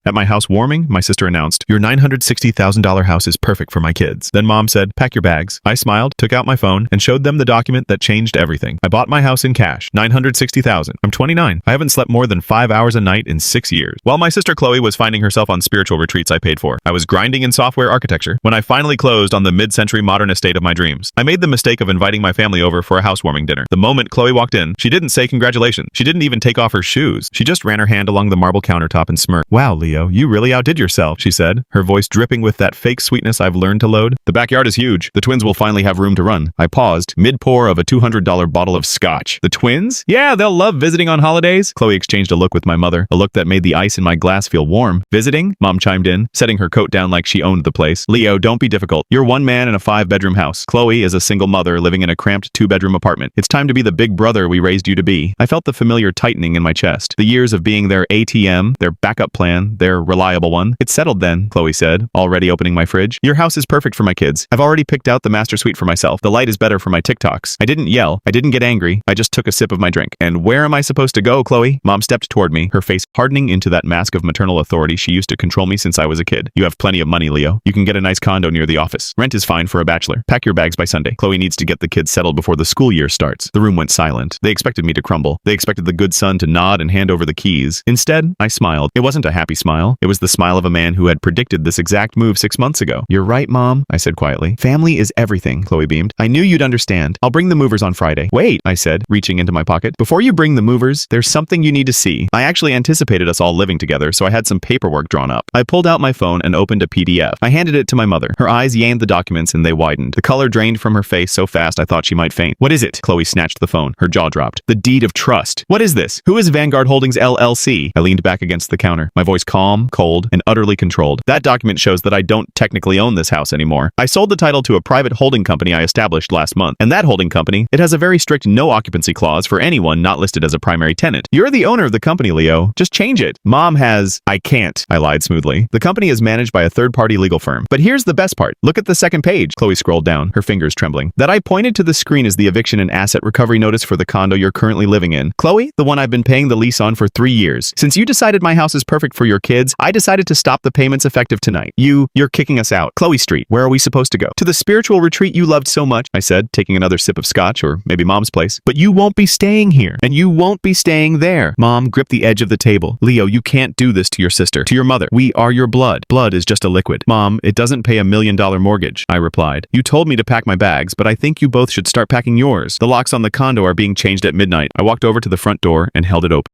At my house warming, my sister announced, "Your $960,000 house is perfect for my kids." Then Mom said, "Pack your bags." I smiled, took out my phone, and showed them the document that changed everything. I bought my house in cash, $960,000. I'm 29. I haven't slept more than 5 hours a night in 6 years. While my sister Chloe was finding herself on spiritual retreats I paid for, I was grinding in software architecture when I finally closed on the mid-century modern estate of my dreams. I made the mistake of inviting my family over for a housewarming dinner. The moment Chloe walked in, she didn't say congratulations. She didn't even take off her shoes. She just ran her hand along the marble countertop and smirked. "Wow, Leo, you really outdid yourself," she said, her voice dripping with that fake sweetness I've learned to load. "The backyard is huge. The twins will finally have room to run." I paused, mid-pour of a $200 bottle of scotch. "The twins? Yeah, they'll love visiting on holidays." Chloe exchanged a look with my mother, a look that made the ice in my glass feel warm. "Visiting?" Mom chimed in, setting her coat down like she owned the place. "Leo, don't be difficult. You're one man in a 5-bedroom house. Chloe is a single mother living in a cramped 2-bedroom apartment. It's time to be the big brother we raised you to be." I felt the familiar tightening in my chest. The years of being their ATM, their backup plan, their reliable one. "It's settled then," Chloe said, already opening my fridge. "Your house is perfect for my kids. I've already picked out the master suite for myself. The light is better for my TikToks." I didn't yell. I didn't get angry. I just took a sip of my drink. "And where am I supposed to go, Chloe?" Mom stepped toward me, her face hardening into that mask of maternal authority she used to control me since I was a kid. "You have plenty of money, Leo. You can get a nice condo near the office. Rent is fine for a bachelor. Pack your bags by Sunday. Chloe needs to get the kids settled before the school year starts." The room went silent. They expected me to crumble. They expected the good son to nod and hand over the keys. Instead, I smiled. It wasn't a happy smile. It was the smile of a man who had predicted this exact move 6 months ago. "You're right, Mom," I said quietly. "Family is everything," Chloe beamed. "I knew you'd understand. I'll bring the movers on Friday." "Wait," I said, reaching into my pocket. "Before you bring the movers, there's something you need to see." I actually anticipated us all living together, so I had some paperwork drawn up. I pulled out my phone and opened a PDF. I handed it to my mother. Her eyes yanned the documents and they widened. The color drained from her face so fast I thought she might faint. "What is it?" Chloe snatched the phone. Her jaw dropped. "The deed of trust." "What is this? Who is Vanguard Holdings LLC?" I leaned back against the counter, my voice calm, cold, and utterly controlled. "That document shows that I don't technically own this house anymore. I sold the title to a private holding company I established last month, and that holding company, it has a very strict no occupancy clause for anyone not listed as a primary tenant. You're the owner of the company, Leo. Just change it." "Mom has—" "I can't," I lied smoothly. "The company is managed by a third-party legal firm. But here's the best part. Look at the second page." Chloe scrolled down, her fingers trembling. "That I pointed to the screen is the eviction and asset recovery notice for the condo you're currently living in. Chloe, the one I've been paying the lease on for 3 years. Since you decided my house is perfect for your kids, I decided to stop the payments effective tonight. You're kicking us out. Chloe Street, where are we supposed to go?" "To the spiritual retreat you loved so much," I said, taking another sip of scotch, or maybe Mom's place. "But you won't be staying here, and you won't be staying there." Mom gripped the edge of the table. "Leo, you can't do this to your sister, to your mother. We are your blood. Blood is just a liquid." "Mom, it doesn't pay $1 million mortgage," I replied. "You told me to pack my bags, but I think you both should start packing yours. The locks on the condo are being changed at midnight." I walked over to the front door and held it open.